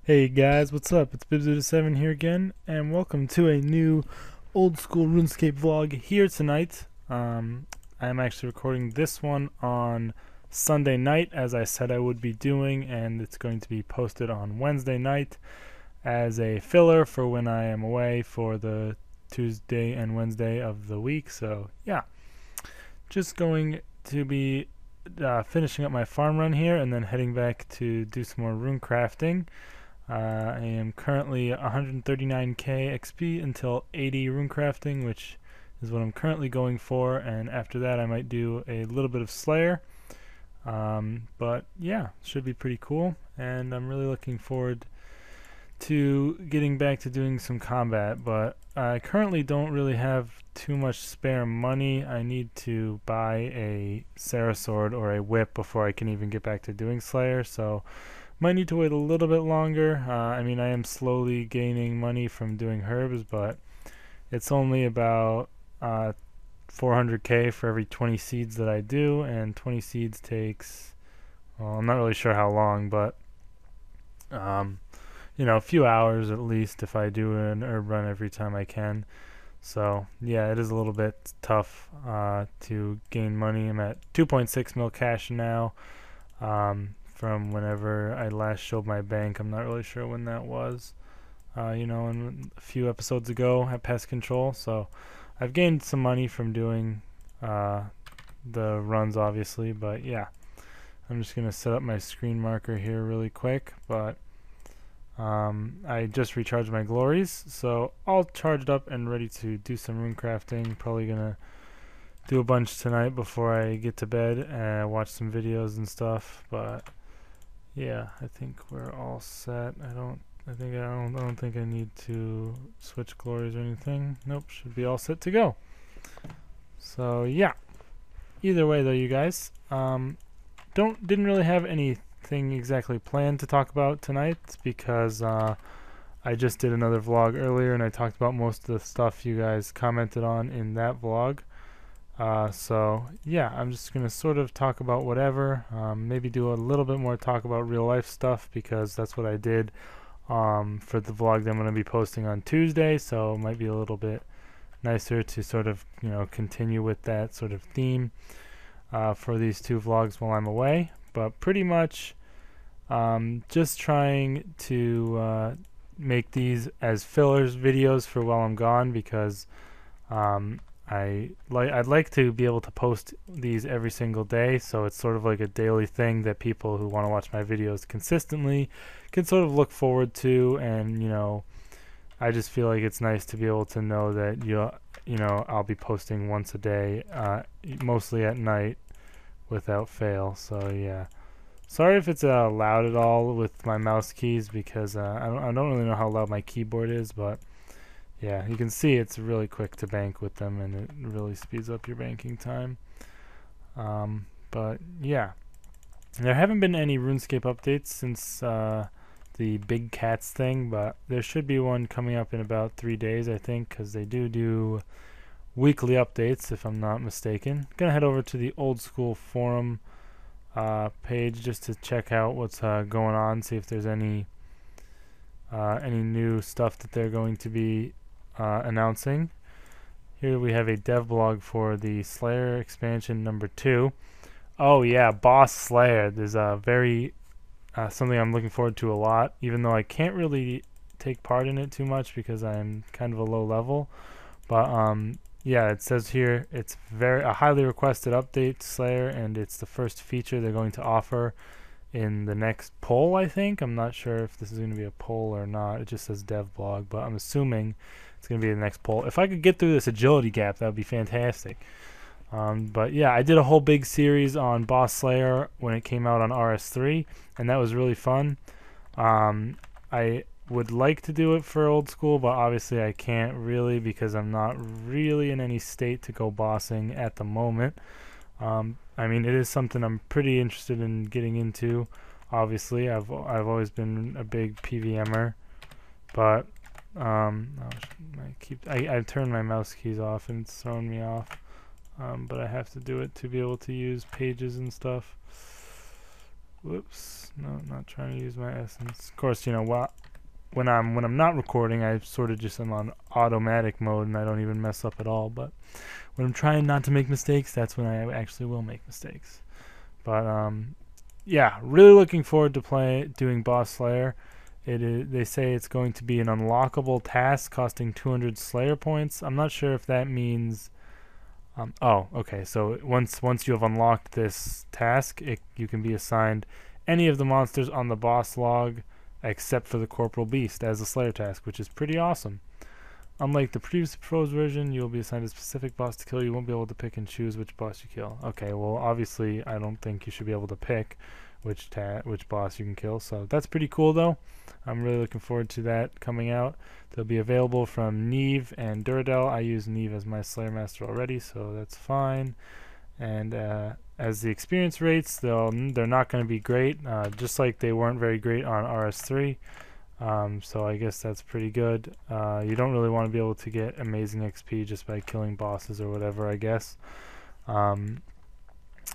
Hey guys, what's up? It's Bibs7 here again, and welcome to a new old school RuneScape vlog here tonight. I'm actually recording this one on Sunday night, as I said I would be doing, and it's going to be posted on Wednesday night as a filler for when I am away for the Tuesday and Wednesday of the week. So, yeah, just going to be finishing up my farm run here and then heading back to do some more rune crafting. I am currently 139k XP until 80 rune crafting, which is what I'm currently going for, and after that I might do a little bit of Slayer. But yeah, should be pretty cool, and I'm really looking forward to getting back to doing some combat, but I currently don't really have too much spare money. I need to buy a Sarah sword or a whip before I can even get back to doing Slayer, so might need to wait a little bit longer. I mean, I am slowly gaining money from doing herbs, but it's only about 400k for every 20 seeds that I do, and 20 seeds takes, well, I'm not really sure how long, but um, a few hours at least if I do an herb run every time I can. So yeah, it is a little bit tough to gain money. I'm at 2.6 mil cash now. From whenever I last showed my bank. I'm not really sure when that was. In a few episodes ago at Pest Control. So I've gained some money from doing the runs, obviously. But yeah, I'm just gonna set up my screen marker here really quick. But I just recharged my glories, so all charged up and ready to do some rune crafting. Probably gonna do a bunch tonight before I get to bed and watch some videos and stuff. But yeah, I think we're all set. I don't think I need to switch glories or anything. Nope, should be all set to go. So yeah. Either way though, you guys, didn't really have anything exactly planned to talk about tonight because I just did another vlog earlier and I talked about most of the stuff you guys commented on in that vlog. So yeah, I'm just gonna sort of talk about whatever. Maybe do a little bit more talk about real life stuff because that's what I did for the vlog that I'm gonna be posting on Tuesday. So it might be a little bit nicer to sort of continue with that sort of theme for these two vlogs while I'm away. But pretty much just trying to make these as fillers videos for while I'm gone because I'd like to be able to post these every single day, so it's sort of like a daily thing that people who want to watch my videos consistently can sort of look forward to, and I just feel like it's nice to be able to know that I'll be posting once a day, mostly at night, without fail. So yeah, sorry if it's loud at all with my mouse keys because I don't really know how loud my keyboard is, but yeah, you can see it's really quick to bank with them, and it really speeds up your banking time. But yeah, there haven't been any RuneScape updates since the Big Cats thing, but there should be one coming up in about 3 days, I think, because they do weekly updates, if I'm not mistaken. Gonna head over to the old school forum page just to check out what's going on, see if there's any new stuff that they're going to be announcing. Here we have a dev blog for the Slayer expansion number 2. Oh yeah, Boss Slayer. There's a very something I'm looking forward to a lot, even though I can't really take part in it too much because I'm kind of a low level. But yeah, it says here it's a highly requested update to Slayer, and it's the first feature they're going to offer in the next poll, I think. I'm not sure if this is going to be a poll or not. It just says dev blog, but I'm assuming it's going to be the next poll. If I could get through this agility gap, that would be fantastic. But yeah, I did a whole big series on Boss Slayer when it came out on RS3, and that was really fun. I would like to do it for old school, but obviously I can't really because I'm not really in any state to go bossing at the moment. I mean, it is something I'm pretty interested in getting into. Obviously, I've always been a big PVMer, but I've turned my mouse keys off and it's thrown me off. But I have to do it to be able to use pages and stuff. Whoops, no, not trying to use my essence. Of course, you know, when I'm not recording, I sort of just am on automatic mode and I don't even mess up at all. But when I'm trying not to make mistakes, that's when I actually will make mistakes. But yeah, really looking forward to doing Boss Slayer. They say it's going to be an unlockable task costing 200 Slayer points. I'm not sure if that means. Oh, okay. So once you have unlocked this task, you can be assigned any of the monsters on the boss log, except for the Corporal Beast as a Slayer task, which is pretty awesome. Unlike the previous proposed version, you will be assigned a specific boss to kill. You won't be able to pick and choose which boss you kill. Okay, well, obviously, I don't think you should be able to pick which boss you can kill. So that's pretty cool, though. I'm really looking forward to that coming out. They'll be available from Neve and Duradel. I use Neve as my Slayer Master already, so that's fine. And as the experience rates, they're not going to be great, just like they weren't very great on RS3. So I guess that's pretty good. You don't really want to be able to get amazing XP just by killing bosses or whatever, I guess.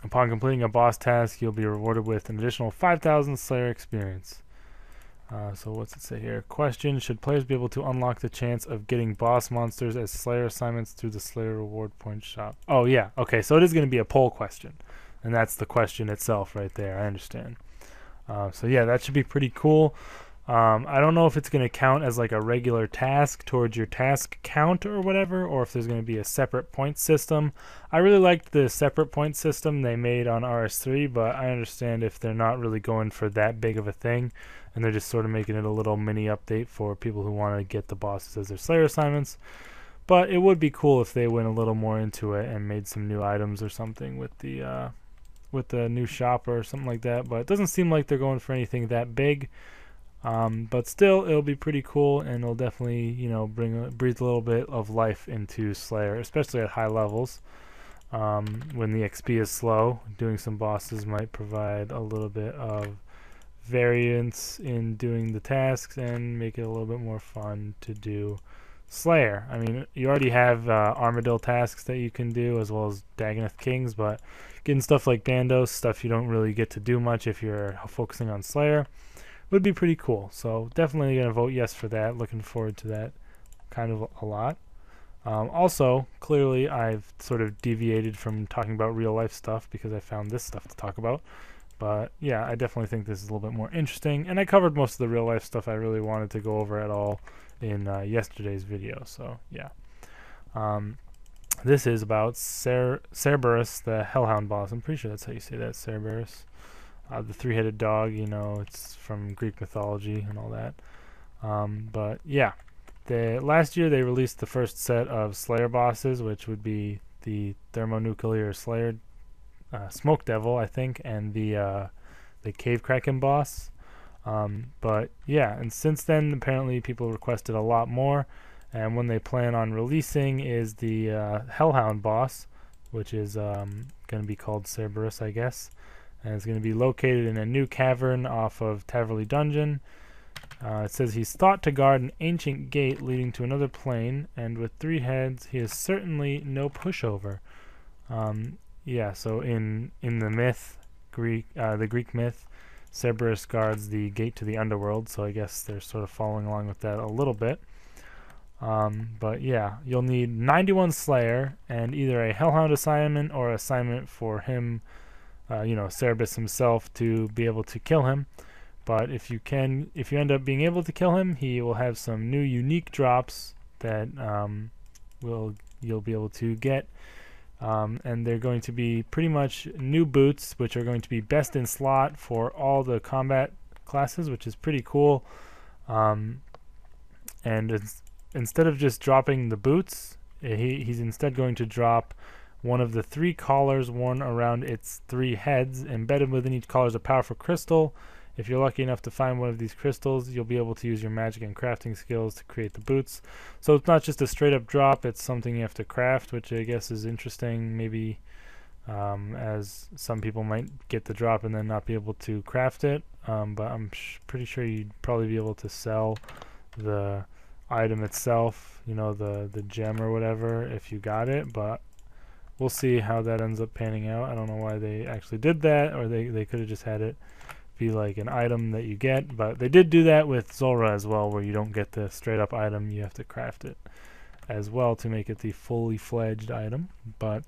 Upon completing a boss task, you'll be rewarded with an additional 5,000 Slayer experience. So what's it say here? Question: should players be able to unlock the chance of getting boss monsters as Slayer assignments through the Slayer reward point shop? Oh yeah, okay, so it is going to be a poll question. And that's the question itself right there, I understand. So yeah, that should be pretty cool. I don't know if it's going to count as like a regular task towards your task count or whatever, or if there's going to be a separate point system. I really liked the separate point system they made on RS3, but I understand if they're not really going for that big of a thing, and they're just sort of making it a little mini update for people who want to get the bosses as their Slayer assignments. But it would be cool if they went a little more into it and made some new items or something with the new shop or something like that. But it doesn't seem like they're going for anything that big. But still, it'll be pretty cool, and it'll definitely, you know, breathe a little bit of life into Slayer, especially at high levels. When the XP is slow, doing some bosses might provide a little bit of variance in doing the tasks and make it a little bit more fun to do Slayer. I mean, you already have Armadillo tasks that you can do, as well as Dagonoth Kings, but getting stuff like Bandos, stuff you don't really get to do much if you're focusing on Slayer, would be pretty cool. So definitely going to vote yes for that. Looking forward to that kind of a lot. Also, clearly I've sort of deviated from talking about real life stuff because I found this stuff to talk about. But yeah, I definitely think this is a little bit more interesting. And I covered most of the real life stuff I really wanted to go over at all in yesterday's video. So yeah. This is about Cerberus, the Hellhound boss. I'm pretty sure that's how you say that, Cerberus. The three-headed dog, you know, it's from Greek mythology and all that. But yeah, last year they released the first set of Slayer bosses, which would be the Thermonuclear Slayer, Smoke Devil, I think, and the Cave Kraken boss. But yeah, and since then apparently people requested a lot more, and when they plan on releasing is the Hellhound boss, which is going to be called Cerberus, I guess. And it's going to be located in a new cavern off of Taverley Dungeon. It says he's thought to guard an ancient gate leading to another plane, and with 3 heads, he is certainly no pushover. Yeah, so in the myth, the Greek myth, Cerberus guards the gate to the underworld, so I guess they're sort of following along with that a little bit. But yeah, you'll need 91 Slayer and either a Hellhound assignment or assignment for him, you know, Cerberus himself, to be able to kill him. But if you end up being able to kill him, he will have some new unique drops that you'll be able to get. And they're going to be pretty much new boots, which are going to be best in slot for all the combat classes, which is pretty cool. And instead of just dropping the boots, he's instead going to drop one of the 3 collars worn around its 3 heads. Embedded within each collar is a powerful crystal. If you're lucky enough to find one of these crystals, you'll be able to use your magic and crafting skills to create the boots. So it's not just a straight up drop, it's something you have to craft, which I guess is interesting, maybe, as some people might get the drop and then not be able to craft it. But I'm pretty sure you'd probably be able to sell the item itself, you know, the gem or whatever, if you got it. But we'll see how that ends up panning out. I don't know why they actually did that, or they could have just had it be like an item that you get, but they did do that with Zulrah as well, where you don't get the straight up item, you have to craft it as well to make it the fully fledged item. But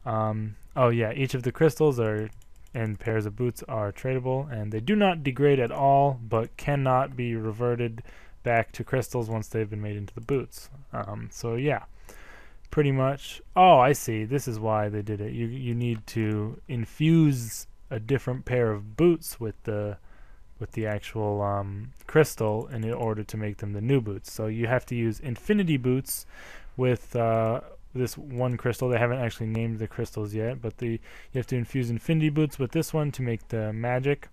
oh yeah, each of the crystals are and pairs of boots are tradable, and they do not degrade at all, but cannot be reverted back to crystals once they've been made into the boots. So yeah, pretty much. Oh, I see. This is why they did it. You need to infuse a different pair of boots with the actual crystal in order to make them the new boots. So you have to use infinity boots with this one crystal. They haven't actually named the crystals yet, but you have to infuse infinity boots with this one to make the magic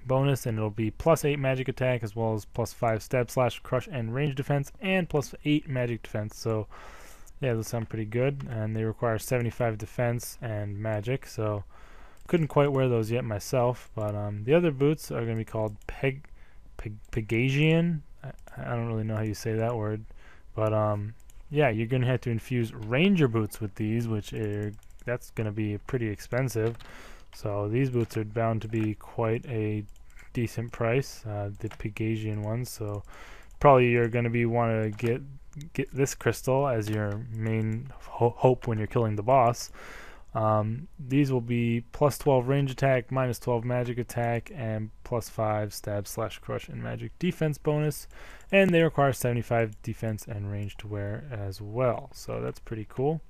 bonus, and it'll be +8 magic attack as well as +5 stab, slash, crush, and range defense, and +8 magic defense. So yeah, those sound pretty good, and they require 75 defense and magic, so couldn't quite wear those yet myself. But the other boots are going to be called Pegasian. I don't really know how you say that word, but yeah, you're going to have to infuse ranger boots with these, that's going to be pretty expensive. So these boots are bound to be quite a decent price, the Pegasian ones. So probably you're going to be want to get this crystal as your main hope when you're killing the boss. These will be +12 range attack, -12 magic attack, and +5 stab, slash, crush, and magic defense bonus. And they require 75 defense and range to wear as well. So that's pretty cool.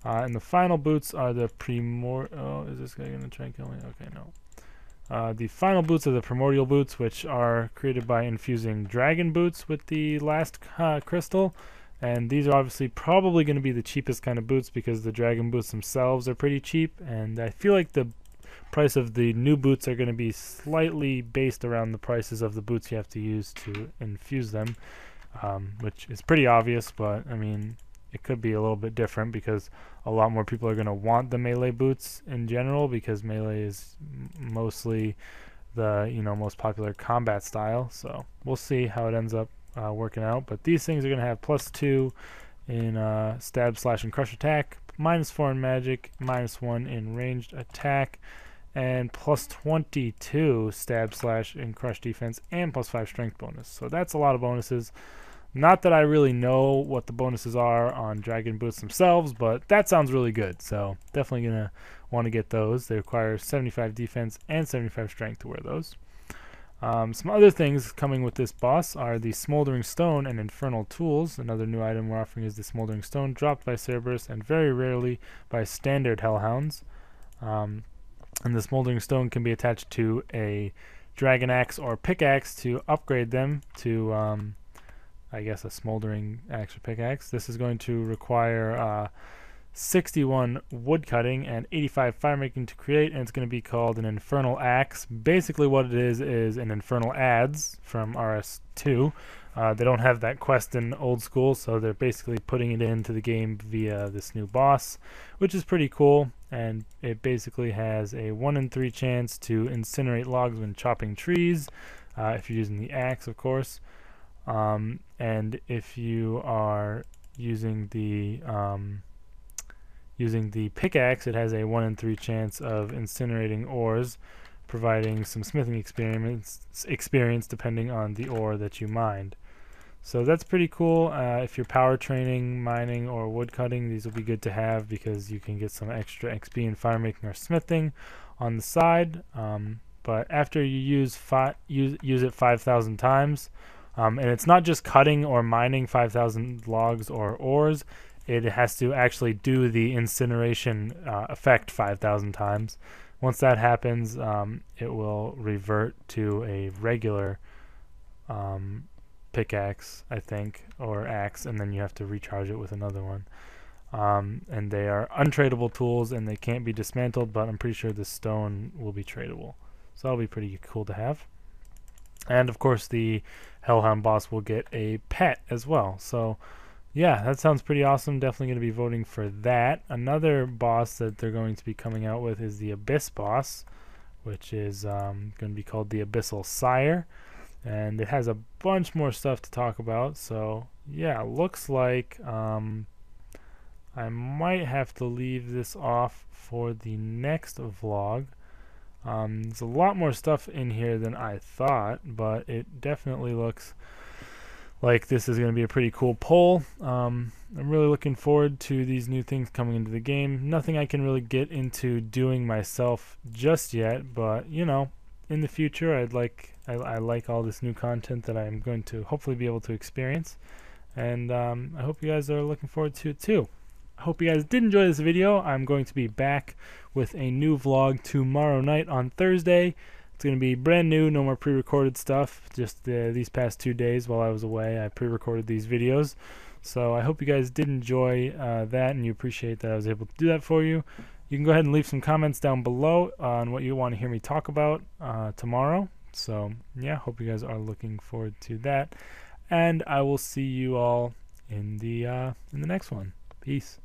And the final boots are the Oh, is this guy going to try and kill me? Okay, no. The final boots are the primordial boots, which are created by infusing dragon boots with the last crystal. And these are obviously probably going to be the cheapest kind of boots because the dragon boots themselves are pretty cheap. And I feel like the price of the new boots are going to be slightly based around the prices of the boots you have to use to infuse them, which is pretty obvious, but I mean, it could be a little bit different because a lot more people are going to want the melee boots in general, because melee is mostly the most popular combat style. So we'll see how it ends up working out. But these things are going to have +2 in stab, slash, and crush attack, -4 in magic, -1 in ranged attack, and +22 stab, slash, and crush defense, and +5 strength bonus. So that's a lot of bonuses. Not that I really know what the bonuses are on dragon boots themselves, but that sounds really good. So definitely going to want to get those. They require 75 defense and 75 strength to wear those. Some other things coming with this boss are the Smoldering Stone and Infernal Tools. Another new item we're offering is the Smoldering Stone, dropped by Cerberus and very rarely by standard Hellhounds. And the Smoldering Stone can be attached to a Dragon Axe or Pickaxe to upgrade them to, I guess, a Smoldering Axe or Pickaxe. This is going to require 61 wood cutting and 85 fire making to create, and it's going to be called an Infernal Axe. Basically what it is an Infernal Adze from RS2. They don't have that quest in old school, so they're basically putting it into the game via this new boss, which is pretty cool. And it basically has a 1 in 3 chance to incinerate logs when chopping trees, if you're using the axe, of course. And if you are using the pickaxe, it has a 1 in 3 chance of incinerating ores, providing some smithing experience depending on the ore that you mined. So that's pretty cool. If you're power training, mining, or wood cutting, these will be good to have because you can get some extra XP in fire making or smithing on the side. But after you use it 5,000 times, and it's not just cutting or mining 5,000 logs or ores, it has to actually do the incineration effect 5,000 times. Once that happens, it will revert to a regular pickaxe, I think, or axe, and then you have to recharge it with another one. And they are untradeable tools, and they can't be dismantled, but I'm pretty sure the stone will be tradable. So that'll be pretty cool to have. And of course, the Hellhound boss will get a pet as well. So yeah, that sounds pretty awesome. Definitely going to be voting for that. Another boss that they're going to be coming out with is the Abyss boss, which is going to be called the Abyssal Sire. And it has a bunch more stuff to talk about. So yeah, looks like I might have to leave this off for the next vlog. There's a lot more stuff in here than I thought, but it definitely looks like this is going to be a pretty cool poll. I'm really looking forward to these new things coming into the game. Nothing I can really get into doing myself just yet, but you know, in the future I like all this new content that I'm going to hopefully be able to experience, and I hope you guys are looking forward to it too. I hope you guys did enjoy this video. I'm going to be back with a new vlog tomorrow night on Thursday. It's going to be brand new, no more pre-recorded stuff. Just these past 2 days while I was away, I pre-recorded these videos. So I hope you guys did enjoy that, and you appreciate that I was able to do that for you. You can go ahead and leave some comments down below on what you want to hear me talk about tomorrow. So yeah, hope you guys are looking forward to that, and I will see you all in the next one. Peace.